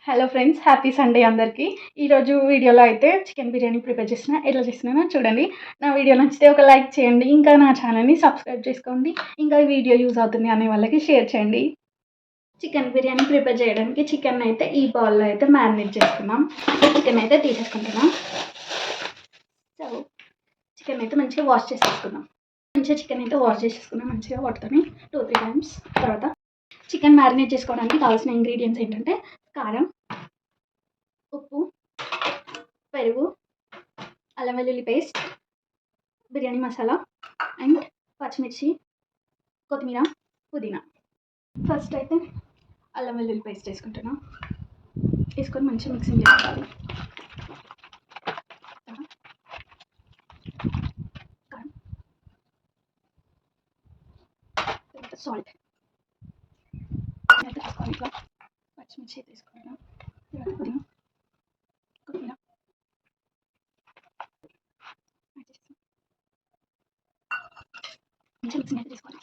Hello friends, happy Sunday అందరికీ. ఈరోజు వీడియోలో అయితే చికెన్ బిర్యానీ ప్రిపేర్ చేసిన. ఎట్లా చేస్తున్నానో చూడండి. నా వీడియో నచ్చితే ఒక లైక్ చేయండి, ఇంకా నా ఛానల్ని సబ్స్క్రైబ్ చేసుకోండి, ఇంకా ఈ వీడియో యూజ్ అవుతుంది అనే వాళ్ళకి షేర్ చేయండి. చికెన్ బిర్యానీ ప్రిపేర్ చేయడానికి చికెన్ అయితే ఈ బౌల్లో అయితే మ్యారినేట్ చేసుకుందాం. చికెన్ అయితే తీసేసుకుంటున్నాం. సో చికెన్ అయితే మంచిగా వాష్ చేసేసుకుందాం. చికెన్ అయితే వాష్ చేసేసుకున్నాం మంచిగా వాటర్ని 2-3 టైమ్స్. తర్వాత చికెన్ మ్యారినేట్ చేసుకోవడానికి కావాల్సిన ఇంగ్రీడియంట్స్ ఏంటంటే కారం, ఉప్పు, పెరుగు, అల్లం వెల్లుల్లి పేస్ట్, బిర్యానీ మసాలా అండ్ పచ్చిమిర్చి, కొత్తిమీర, పుదీనా. ఫస్ట్ అయితే అల్లం వెల్లుల్లి పేస్ట్ వేసుకుంటున్నాం. వేసుకొని మంచిగా మిక్సింగ్ చేసుకోవాలి. సాల్ట్ అయితే తీసుకోవాలి. ఇట్లా పచ్చిమిర్చి తీసుకుంటున్నాం. తర్వాత పుదీనా, కొత్తిమీర, మంచిగా మిక్సింగ్ అయితే తీసుకోవాలి.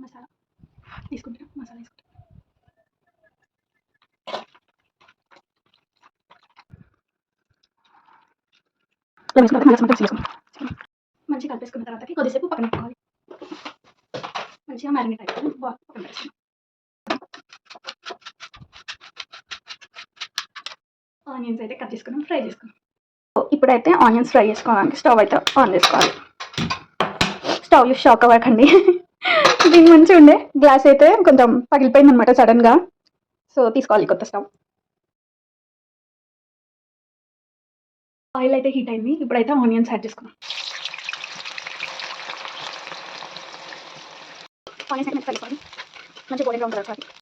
మసాలా తీసుకుంటున్నాం. మసాలా వేసుకుంటాం. మంచిగా కలిపేసుకున్న తర్వాత కొద్దిసేపు పక్కన పెట్టుకోవాలి. మంచిగా మ్యారినేట్ అయిపోయి పక్కన పెట్టుకున్నాం. ఆనియన్స్ అయితే కట్ చేసుకున్నాం, ఫ్రై చేసుకున్నాం. ఇప్పుడైతే ఆనియన్స్ ఫ్రై చేసుకోవడానికి స్టవ్ అయితే ఆన్ చేసుకోవాలి. స్టవ్ యూస్ షాక్ అవ్వకండి. దీని మంచిగా ఉండే గ్లాస్ అయితే కొంచెం పగిలిపోయింది అనమాట సడన్గా. సో తీసుకోవాలి కొత్త స్టవ్. ఆయిల్ అయితే హీట్ అయింది. ఇప్పుడైతే ఆనియన్స్ యాడ్ చేసుకున్నాం. ఆనియన్స్ అయితే కలిపాలి. మంచిగా గోల్డెన్ బ్రౌన్ కలర్